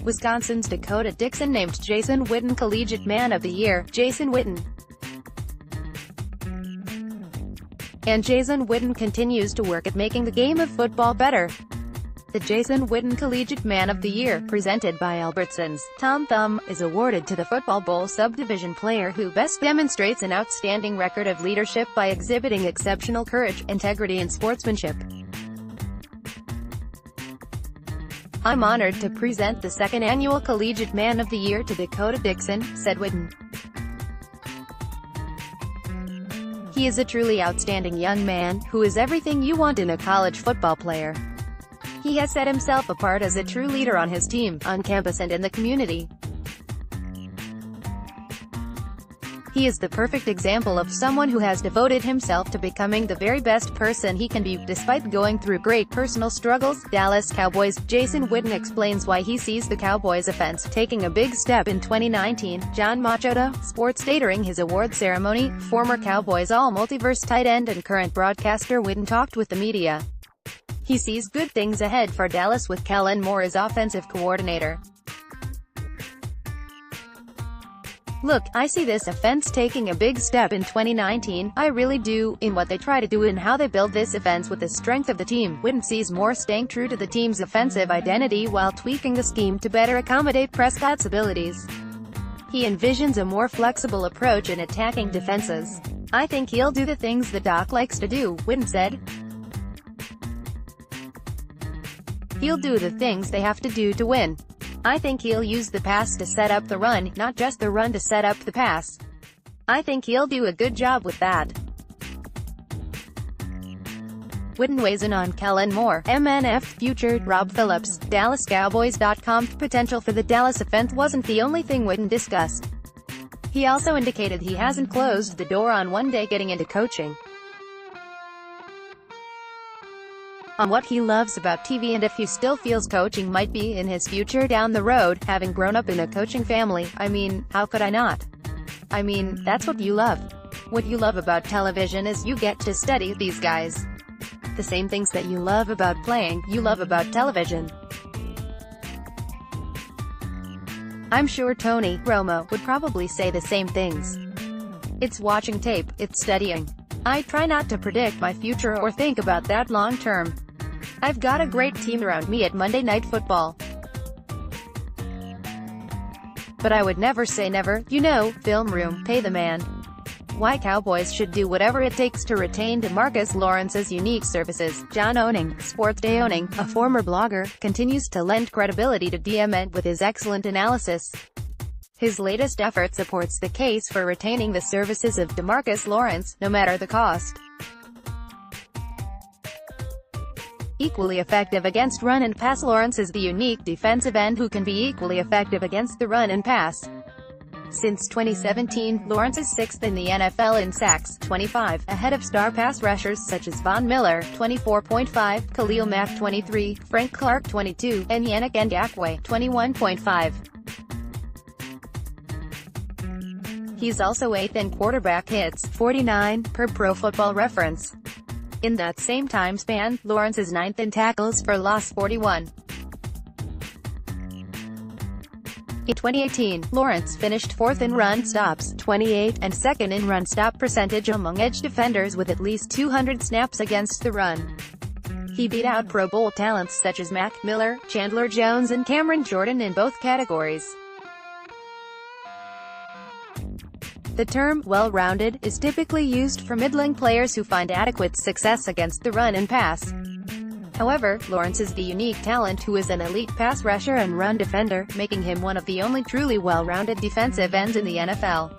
Wisconsin's Dakota Dixon named Jason Witten Collegiate Man of the Year. Jason Witten. And Jason Witten continues to work at making the game of football better. The Jason Witten Collegiate Man of the Year, presented by Albertson's Tom Thumb, is awarded to the Football Bowl Subdivision player who best demonstrates an outstanding record of leadership by exhibiting exceptional courage, integrity and sportsmanship. "I'm honored to present the second annual Collegiate Man of the Year to Dakota Dixon," said Witten. "He is a truly outstanding young man, who is everything you want in a college football player. He has set himself apart as a true leader on his team, on campus and in the community. He is the perfect example of someone who has devoted himself to becoming the very best person he can be, despite going through great personal struggles." Dallas Cowboys. Jason Witten explains why he sees the Cowboys offense taking a big step in 2019. John Machota, Sports Day. During his award ceremony, former Cowboys All-Multiverse tight end and current broadcaster Witten talked with the media. He sees good things ahead for Dallas with Kellen Moore as offensive coordinator. "Look, I see this offense taking a big step in 2019, I really do, in what they try to do and how they build this offense with the strength of the team." Witten sees Moore staying true to the team's offensive identity while tweaking the scheme to better accommodate Prescott's abilities. He envisions a more flexible approach in attacking defenses. "I think he'll do the things that Doc likes to do," Witten said. "He'll do the things they have to do to win. I think he'll use the pass to set up the run, not just the run to set up the pass. I think he'll do a good job with that." Witten weighs in on Kellen Moore, MNF future. Rob Phillips, DallasCowboys.com. Potential for the Dallas offense wasn't the only thing Witten discussed. He also indicated he hasn't closed the door on one day getting into coaching, on what he loves about TV and if he still feels coaching might be in his future down the road. "Having grown up in a coaching family, I mean, how could I not? I mean, that's what you love. What you love about television is you get to study these guys. The same things that you love about playing, you love about television." I'm sure Tony Romo would probably say the same things. "It's watching tape, it's studying. I try not to predict my future or think about that long term. I've got a great team around me at Monday Night Football. But I would never say never, you know, film room, pay the man." Why Cowboys should do whatever it takes to retain DeMarcus Lawrence's unique services. John Owning, Sports Day. Owning, a former blogger, continues to lend credibility to DMN with his excellent analysis. His latest effort supports the case for retaining the services of DeMarcus Lawrence, no matter the cost. Equally effective against run and pass, Lawrence is the unique defensive end who can be equally effective against the run and pass. Since 2017, Lawrence is 6th in the NFL in sacks, 25, ahead of star pass rushers such as Von Miller, 24.5, Khalil Mack, 23, Frank Clark, 22, and Yannick Ngakoue, 21.5. He's also 8th in quarterback hits, 49, per Pro Football Reference. In that same time span, Lawrence is 9th in tackles for loss, 41. In 2018, Lawrence finished 4th in run stops, 28, and 2nd in run stop percentage among edge defenders with at least 200 snaps against the run. He beat out Pro Bowl talents such as Mack, Miller, Chandler Jones and Cameron Jordan in both categories. The term, well-rounded, is typically used for middling players who find adequate success against the run and pass. However, Lawrence is the unique talent who is an elite pass rusher and run defender, making him one of the only truly well-rounded defensive ends in the NFL.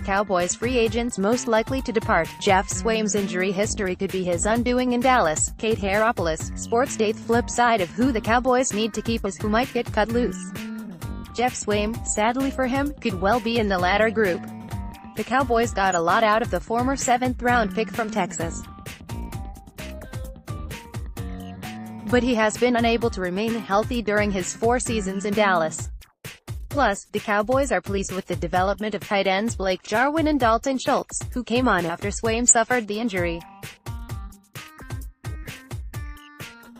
Cowboys free agents most likely to depart. Jeff Swaim's injury history could be his undoing in Dallas. Kate Heropoulos, Sports Day. Flip side of who the Cowboys need to keep is who might get cut loose. Jeff Swaim, sadly for him, could well be in the latter group. The Cowboys got a lot out of the former 7th-round pick from Texas, but he has been unable to remain healthy during his 4 seasons in Dallas. Plus, the Cowboys are pleased with the development of tight ends Blake Jarwin and Dalton Schultz, who came on after Swaim suffered the injury.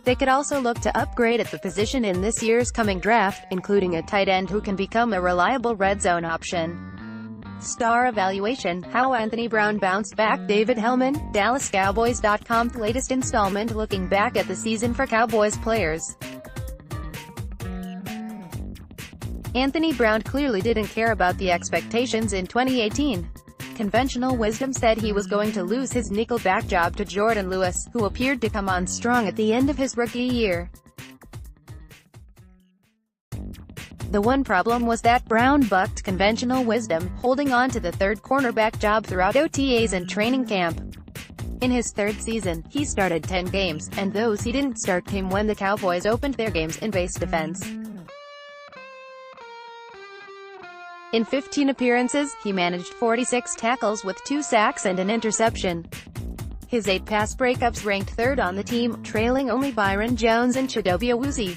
They could also look to upgrade at the position in this year's coming draft, including a tight end who can become a reliable red zone option. Star evaluation: How Anthony Brown bounced back. David Hellman, DallasCowboys.com. Latest installment looking back at the season for Cowboys players. Anthony Brown clearly didn't care about the expectations in 2018. Conventional wisdom said he was going to lose his nickelback job to Jordan Lewis, who appeared to come on strong at the end of his rookie year. The one problem was that Brown bucked conventional wisdom, holding on to the third cornerback job throughout OTAs and training camp. In his third season, he started 10 games, and those he didn't start came when the Cowboys opened their games in base defense. In 15 appearances, he managed 46 tackles with 2 sacks and an interception. His 8 pass breakups ranked third on the team, trailing only Byron Jones and Chidobe Awuzie.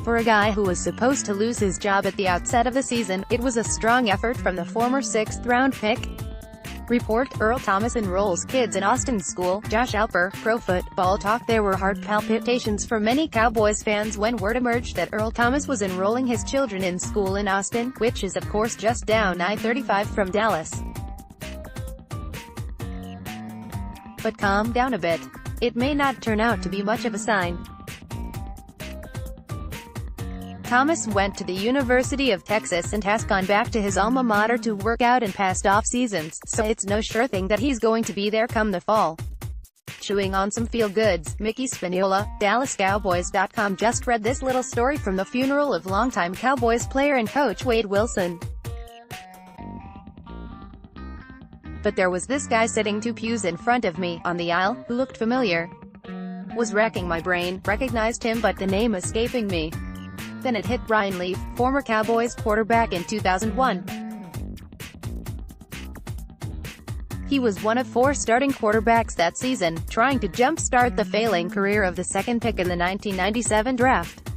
For a guy who was supposed to lose his job at the outset of the season, it was a strong effort from the former 6th-round pick. Report: Earl Thomas enrolls kids in Austin school. Josh Alper, Pro Football Talk. There were heart palpitations for many Cowboys fans when word emerged that Earl Thomas was enrolling his children in school in Austin, which is of course just down I-35 from Dallas. But calm down a bit. It may not turn out to be much of a sign. Thomas went to the University of Texas and has gone back to his alma mater to work out in past off-seasons, so it's no sure thing that he's going to be there come the fall. Chewing on some feel-goods, Mickey Spagnola, DallasCowboys.com just read this little story from the funeral of longtime Cowboys player and coach Wade Wilson. But there was this guy sitting 2 pews in front of me, on the aisle, who looked familiar. Was racking my brain, recognized him but the name escaping me. Then it hit: Ryan Leaf, former Cowboys quarterback in 2001. He was one of 4 starting quarterbacks that season, trying to jump-start the failing career of the second pick in the 1997 draft.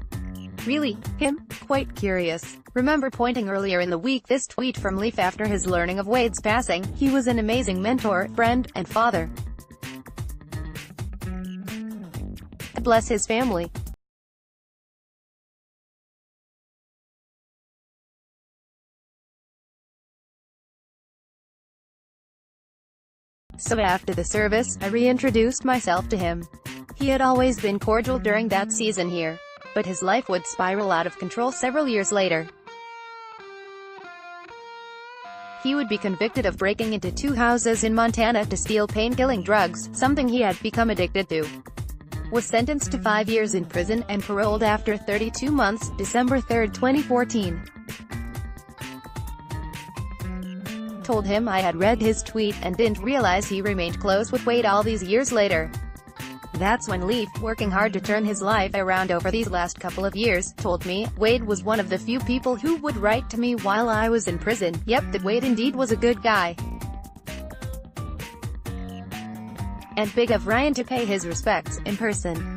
Really? Him? Quite curious. Remember pointing earlier in the week this tweet from Leaf after his learning of Wade's passing: he was an amazing mentor, friend, and father. God bless his family. So after the service, I reintroduced myself to him. He had always been cordial during that season here, but his life would spiral out of control several years later. He would be convicted of breaking into 2 houses in Montana to steal pain-killing drugs, something he had become addicted to. Was sentenced to 5 years in prison, and paroled after 32 months, December 3, 2014. Told him I had read his tweet, and didn't realize he remained close with Wade all these years later. That's when Leaf, working hard to turn his life around over these last couple of years, told me, Wade was one of the few people who would write to me while I was in prison. Yep, that Wade indeed was a good guy. And big of Ryan to pay his respects, in person.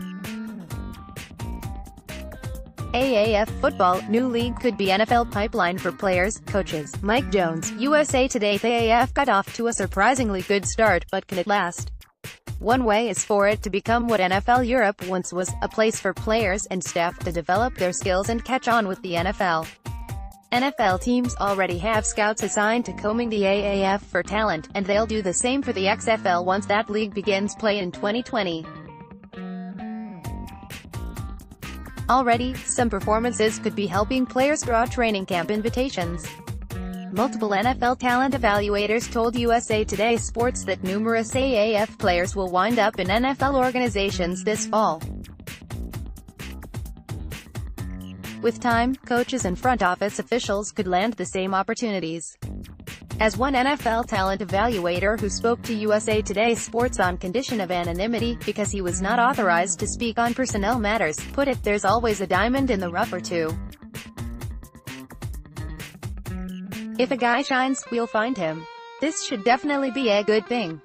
AAF football, new league could be NFL pipeline for players, coaches. Mike Jones, USA Today. The AAF got off to a surprisingly good start, but can it last? One way is for it to become what NFL Europe once was, a place for players and staff to develop their skills and catch on with the NFL. NFL teams already have scouts assigned to combing the AAF for talent, and they'll do the same for the XFL once that league begins play in 2020. Already, some performances could be helping players draw training camp invitations. Multiple NFL talent evaluators told USA Today Sports that numerous AAF players will wind up in NFL organizations this fall. With time, coaches and front office officials could land the same opportunities. As one NFL talent evaluator who spoke to USA Today Sports on condition of anonymity, because he was not authorized to speak on personnel matters, put it, there's always a diamond in the rough or two. If a guy shines, we'll find him. This should definitely be a good thing.